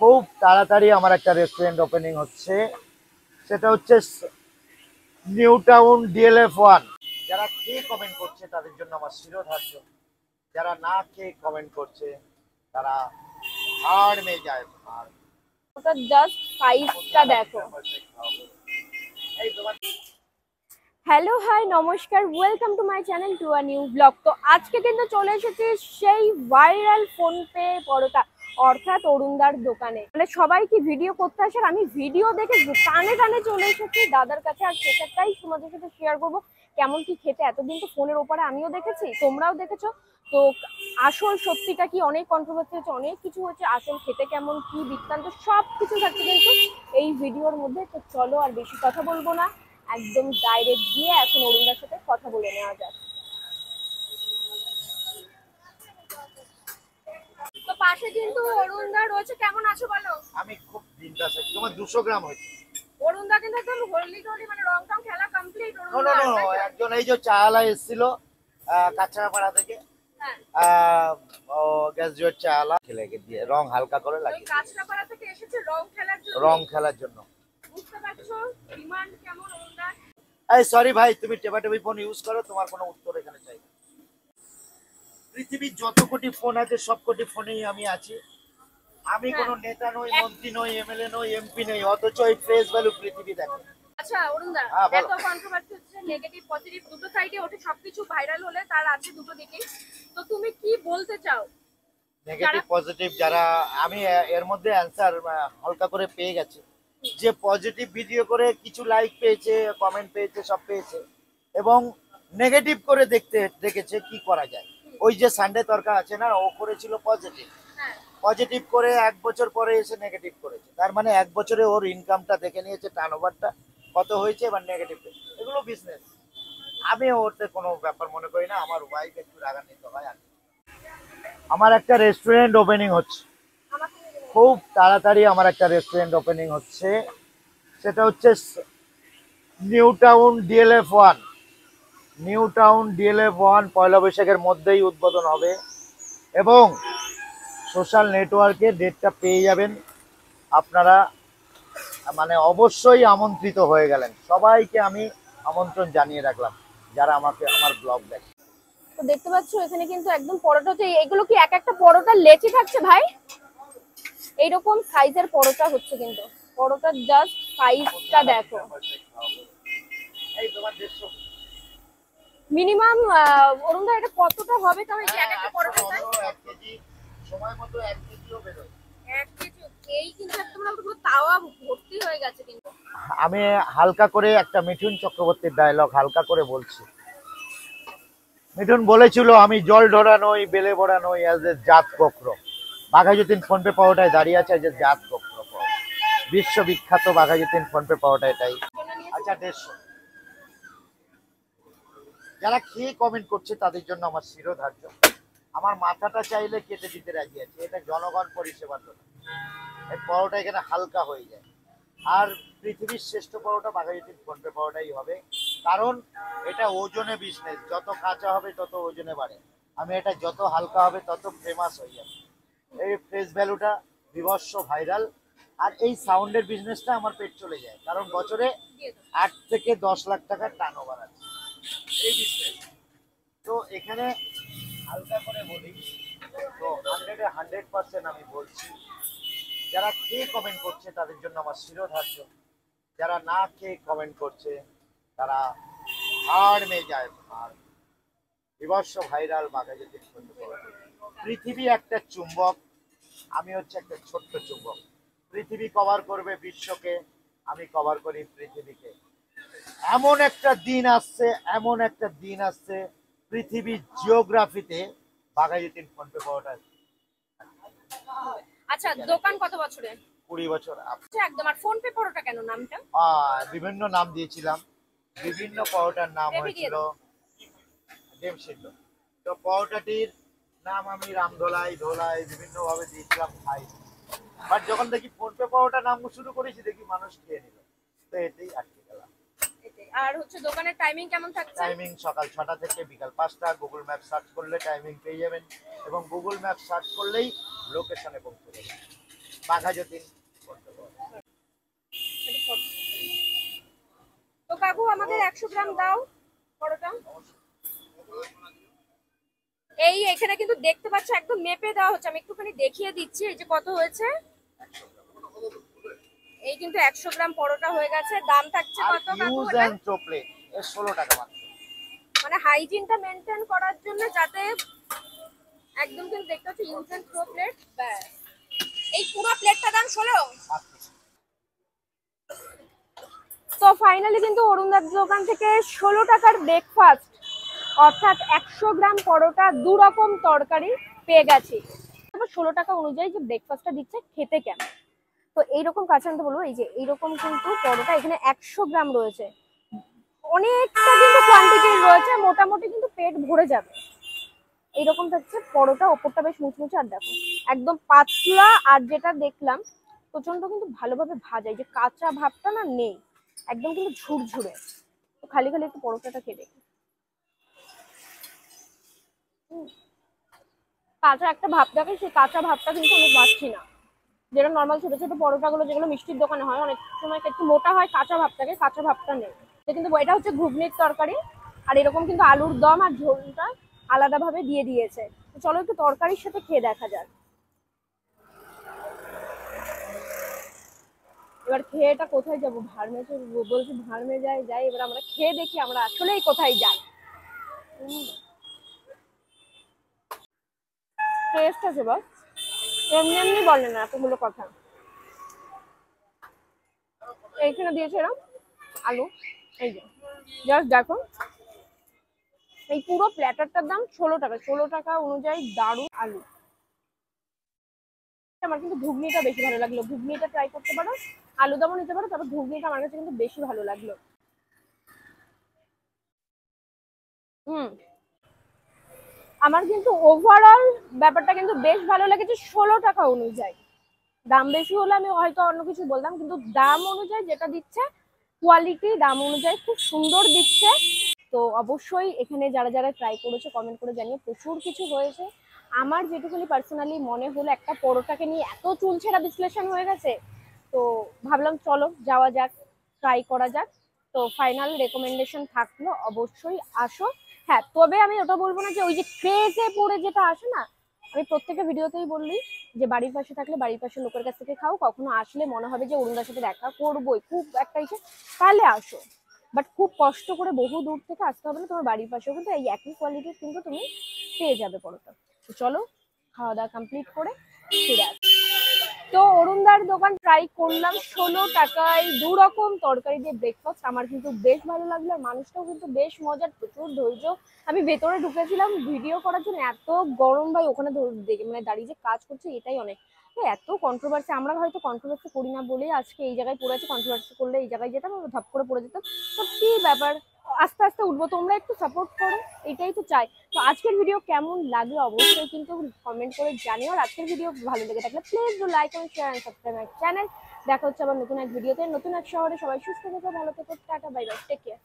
খুব তাড়াতাড়ি আমার একটা রেস্টুরেন্ট ওপেনিং হচ্ছে, সেটা হচ্ছে নিউ টাউন DLF1। যারা খেয়ে কমেন্ট করছে তাদের জন্য আমার শিরোধার্য, যারা না খেয়ে কমেন্ট করছে তারা হাড় মেয়ে যায়। আর ওটা জাস্ট সাইজটা দেখো। এই তোমার হ্যালো হাই নমস্কার, welcome to my channel to a new blog. তো আজকে কিন্তু চলে এসেছি সেই ভাইরাল ফোনপে পরোটা অর্থাৎ অরুণদার দোকানে। মানে সবাই কি ভিডিও করতে আসে, আর আমি ভিডিও দেখে টানে টানে চলে এসেছি দাদার কাছে, আর সেটাই তোমাদের সাথে শেয়ার করবো কেমন কি খেতে। এতদিন তো ফোনের ওপরে আমিও দেখেছি, তোমরাও দেখেছো। তো আসল সত্যিটা কি, অনেক কন্ট্রোভার্সি হচ্ছে, অনেক কিছু হচ্ছে, আসল খেতে কেমন কি বৃত্তান্ত সব কিছু থাকছে কিন্তু এই ভিডিওর মধ্যে। তো চলো আর বেশি কথা বলবো না, একদম ডাইরেক্ট গিয়ে এখন অরুণদার সাথে কথা বলে নেওয়া যাক। তো পাশে কিন্তু অরুণদা রয়েছে, কেমন আছো বলো? আমি খুব বিন্দাস আছি। তোমার 200 গ্রাম হয়েছে? অরুণদা কিন্তু একদম হোলি টোলি, মানে রং টং খেলা কমপ্লিট নো নো অরুণদা। নো, একজন এই যে চাওয়ালা এসেছিল কাঁচরাপাড়া থেকে, হ্যাঁ, ও গ্রাজুয়েট চাওয়ালা, খেলে দিয়ে রং হালকা করে লাগিয়ে কাঁচরাপাড়া থেকে এসেছে রং খেলার জন্য। রং খেলার জন্য। বুঝতে পারছো ডিমান্ড কেমন অরুণদা? এই সরি ভাই, তুমি টেপাটেপি ফোন ইউজ করো, তোমার কোনো উত্তর এখানে চাই না। পৃথিবীর যত কোটি ফোন আছে সব কোটি ফোনেই আমি আছি। আমি কোনো নেতা নই, মন্ত্রী নই, এমএলএ নই, এমপি নই, অথচ এই ফেস ভ্যালু পৃথিবী দেখে। আচ্ছা অরুণদা, হ্যাঁ বলো। এত কন্ট্রোভার্সি হচ্ছে, নেগেটিভ পজিটিভ দুটো সাইডে ওঠে, সবকিছু ভাইরাল হলে তার আছে দুটো দিকেই। তো তুমি কি বলতে চাও? নেগেটিভ পজিটিভ যারা, আমি এর মধ্যে অ্যান্সার হালকা করে পেয়ে গেছি। যে পজিটিভ ভিডিও করে কিছু লাইক পেয়েছে, কমেন্ট পেয়েছে, সব পেয়েছে, এবং নেগেটিভ করে দেখেছে কি করা যায়। ওই যে সানডে তরকা আছে না, ও করেছিল পজিটিভ, হ্যাঁ, পজিটিভ করে 1 বছর পরে এসে নেগেটিভ করেছে। তার মানে 1 বছরে ওর ইনকামটা দেখে নিয়েছে, টার্নওভারটা কত হয়েছে, এবার নেগেটিভ। এগুলো বিজনেস, আমি ওতে কোনো ব্যাপার মনে করি না। আমার ওয়াইফ একটু রাগান্বিত হয়। আর আমার একটা রেস্টুরেন্ট ওপেনিং হচ্ছে, আমাকে খুব তাড়াতাড়ি আমার একটা রেস্টুরেন্ট ওপেনিং হচ্ছে, সেটা হচ্ছে new town DLF1। New town DLF1 পয়লা বৈশাখের মধ্যেই উদ্বোধন হবে, এবং সোশ্যাল নেটওয়ার্কে ডেটটা পেয়ে যাবেন আপনারা। মানে অবশ্যই আমন্ত্রিত হয়ে গেলেন, সবাইকে আমি আমন্ত্রণ জানিয়ে রাখলাম যারা আমাকে আমার ব্লগ দেখে। তো দেখতে পাচ্ছ এখানে কিন্তু একদম পরোটা হচ্ছে, এগুলো কি এক একটা পরোটা লেচি থাকছে ভাই? এইরকম সাইজের পরোটা হচ্ছে, কিন্তু পরোটার জাস্ট সাইজটা দেখো। এই তোমার 150 মিনিমাম অরুণদা এটা কতটা হবে তাও, এই যে এক একটা পরোটা সাইজ? 1 কেজি, সময় মতো 1 কেজিও বেরোয়। 1 কেজি? এই কিন্তু একদম পুরো তাওয়া ভর্তি হয়ে গেছে কিন্তু। আমি হালকা করে একটা মিঠুন চক্রবর্তীর ডায়লগ হালকা করে বলছি। মিঠুন বলেছিল, আমি জল ঢোড়া নই, বেলে ভরা নই, অ্যাজ এ জাত বক্র। বাঘাযতীন ফোনপে পাওয়াটায় দাঁড়িয়ে আছে যে জাত বক্র। বিশ্ববিখ্যাত বাঘাযতীন ফোনপে পাওয়াটা এটাই। আচ্ছা 150। যারা খেয়ে কমেন্ট করছে তাদের জন্য আমার শিরোধার্য, আমার মাথাটা চাইলে কেটে দিতে রাজি আছে। এটা জনগণ পরিষেবার জন্য। এই পরোটা এখানে হালকা হয়ে যায়। আর পৃথিবীর শ্রেষ্ঠ পরোটা বাঘাযতীন ফোনপে পাওয়াটাই হবে, কারণ এটা ওজনে বিজনেস। যত কাঁচা হবে তত ওজনে বাড়ে। আমি এটা যত হালকা হবে তত ফেমাস হয়ে যাবে। এই ফেস ভ্যালুটা বিভৎস ভাইরাল। আর এই সাউন্ডের বিজনেসটা আমার পেট চলে যায়, কারণ বছরে 8 থেকে 10 লাখ টাকার টার্নওভার আছে এই বিজনেস। তো এখানে হালকা করে বলি, তো 100% আমি বলছি, যারা খেয়ে কমেন্ট করছে তাদের জন্য আমার শিরোধার্য, যারা না খেয়ে কমেন্ট করছে তারা হাড় মেয়ে যায়। আর বিভৎস ভাইরাল বাঘাযতীন ফোনপে পাওয়াটা। পৃথিবী একটা চুম্বক, আমি হচ্ছে একটা ছোট্ট চুম্বক। পৃথিবী কভার করবে বিশ্বকে, আমি কভার করি পৃথিবীকে। এমন একটা দিন আসছে, এমন একটা দিন আসছে, পৃথিবীর জিওগ্রাফিতে বাঘাযতীন ফোনপে পাওয়াটা আচ্ছা, দোকান কত বছরে? 20 বছর। আচ্ছা, একদম। আর ফোন পে পরোটা কেন নামটা? বিভিন্ন নাম দিয়েছিলাম, বিভিন্ন পরোটার নাম হয়েছিল ডিম সিদ্ধ। তো পরোটাটির নাম আমি রামধোলাই, ধোলাই বিভিন্ন ভাবে দিয়েছিলাম, খাই। বাট যখন দেখি ফোনপে পরোটা নাম শুরু করেছি, দেখি মানুষ খেয়ে নিল, তো এতেই আটকে গেলাম। আর হচ্ছে দোকানের টাইমিং কেমন থাকছে? টাইমিং সকাল 6টা থেকে বিকাল 5টা। গুগল ম্যাপ সার্চ করলে টাইমিং পেয়ে যাবেন, এবং গুগল ম্যাপ সার্চ করলেই লোকেশনে পৌঁছে যাবেন। বাঘা যতীন করতে পারো। তো কাকু আমাদের 100 গ্রাম দাও পরোটা। এই এখানে কিন্তু দেখতে পাচ্ছ একদম মেপে দেওয়া হচ্ছে, আমি একটুখানি দেখিয়ে দিচ্ছি এই যে কত হয়েছে। এই কিন্তু 100 গ্রাম পরোটা হয়ে গেছে। দাম থাকছে আর কত কাকু ইউজ এটা? এন্ড থ্রো প্লেট এর 16 টাকা মাত্র। মানে হাইজিনটা মেনটেন করার জন্য, যাতে একদম কিন্তু দেখতে পাচ্ছ ইউজ এন্ড থ্রো প্লেট। ব্যাস এই পুরো প্লেটটা দাম 16। তো ফাইনালি কিন্তু অরুণদার দোকান থেকে 16 টাকার ব্রেকফাস্ট অর্থাৎ 100 গ্রাম পরোটা, 2 রকম তরকারি পেয়ে গেছি। 16 টাকা অনুযায়ী যে ব্রেকফাস্টটা দিচ্ছে খেতে কেমন। তো এইরকম কাছে আনতে বলবো, এই যে এইরকম কিন্তু পরোটা এখানে 100 গ্রাম রয়েছে, অনেকটা কিন্তু কোয়ান্টিটি রয়েছে, মোটামুটি কিন্তু পেট ভরে যাবে। এইরকম থাকছে পরোটা, ওপরটা বেশ মুচমুচে, আর দেখো একদম পাতলা। আর যেটা দেখলাম প্রচন্ড কিন্তু ভালোভাবে ভাজা, এই যে কাঁচা ভাবটা না নেই, একদম কিন্তু ঝুরঝুরে। তো খালি খালি একটু পরোটাটা খেয়ে দেখি। কাঁচা একটা ভাব থাকে, সেই কাঁচা ভাবটা কিন্তু আমি পাচ্ছি না। যেটা নর্মাল ছোট ছোট পরোটাগুলো যেগুলো মিষ্টির দোকানে হয়, অনেক সময় একটু মোটা হয়, কাঁচা ভাব থাকে, কাঁচা ভাবটা নেই। কিন্তু এটা হচ্ছে ঘুগনির তরকারি, আর এরকম কিন্তু আলুর দম আর ঝোলটা আলাদাভাবে দিয়ে দিয়েছে। তো চলো একটু তরকারির সাথে খেয়ে দেখা যাক। এবার খেয়ে এটা কোথায় যাবো, ভাড়মে বলছি ভাড়মে যাই, এবার আমরা খেয়ে দেখি আমরা আসলেই কোথায় যাই। টেস্ট আছে বল, এমনি এমনি বলে না এতগুলো কথা। এইখানে দিয়েছে এরকম আলু, এই যে জাস্ট দেখো, এই পুরো প্ল্যাটারটার দাম 16 টাকা। 16 টাকা অনুযায়ী দারুণ আলু। আমার কিন্তু ঘুগনিটা বেশি ভালো লাগলো, ঘুগনিটা ট্রাই করতে পারো, আলু দমও নিতে পারো, তারপর ঘুগনিটা আমার কাছে কিন্তু বেশি ভালো লাগলো। আমার কিন্তু ওভারঅল ব্যাপারটা কিন্তু বেশ ভালো লেগেছে 16 টাকা অনুযায়ী। দাম বেশি হলে আমি হয়তো অন্য কিছু বলতাম, কিন্তু দাম অনুযায়ী যেটা দিচ্ছে, কোয়ালিটি দাম অনুযায়ী খুব সুন্দর দিচ্ছে। তো অবশ্যই এখানে যারা যারা ট্রাই করেছে কমেন্ট করে জানিয়ে, প্রচুর কিছু হয়েছে। আমার যেটুকুনি পার্সোনালি মনে হলো, একটা পরোটাকে নিয়ে এত চুলছেড়া বিশ্লেষণ হয়ে গেছে, তো ভাবলাম চলো যাওয়া যাক, ট্রাই করা যাক। তো ফাইনাল রেকমেন্ডেশন থাকলো, অবশ্যই আসো। হ্যাঁ, তবে আমি ওটা বলবো না যে ওই যে ক্রেজে পড়ে যেটা আসে না, আমি প্রত্যেকটা ভিডিওতেই বললি যে বাড়ির পাশে থাকলে বাড়ির পাশে লোকের কাছ থেকে খাও, কখনো আসলে মনে হবে যে অরুণদার সাথে দেখা করবোই, খুব একটা ইচ্ছে, তাহলে আসো। বাট খুব কষ্ট করে বহু দূর থেকে আসতে হবে না, তোমার বাড়ির পাশেও কিন্তু এই একই কোয়ালিটির কিন্তু তুমি পেয়ে যাবে পরোটা। তো চলো খাওয়া দাওয়া কমপ্লিট করে ফিরে আসি। তো অরুণদার দোকান ট্রাই করলাম, 16 টাকায় 2 রকম তরকারি দিয়ে ব্রেকফাস্ট। আমার কিন্তু বেশ ভালো লাগলো, আর মানুষটাও কিন্তু বেশ মজার, প্রচুর ধৈর্য। আমি ভেতরে ঢুকেছিলাম ভিডিও করার জন্য, এত গরম ভাই, ওখানে মানে দাঁড়িয়ে যে কাজ করছে এটাই অনেক। এত কন্ট্রোভার্সি, আমরা হয়তো কন্ট্রোভার্সি করি না বলেই আজকে এই জায়গায় পড়ে আছে। কন্ট্রোভার্সি করলে এই জায়গায় যেতাম, ধপ করে পড়ে যেতাম। তো কি ব্যাপার, আস্তে আস্তে উঠবো, তোমরা একটু সাপোর্ট করো, এটাই তো চাই। তো আজকের ভিডিও কেমন লাগলো অবশ্যই কিন্তু কমেন্ট করে জানিও। আর আজকের ভিডিও ভালো লেগে থাকলে please do like and share and subscribe my channel. দেখা হচ্ছে আবার নতুন এক ভিডিওতে, নতুন এক শহরে। সবাই সুস্থ থেকো, ভালো থেকো, tata, bye bye, take care.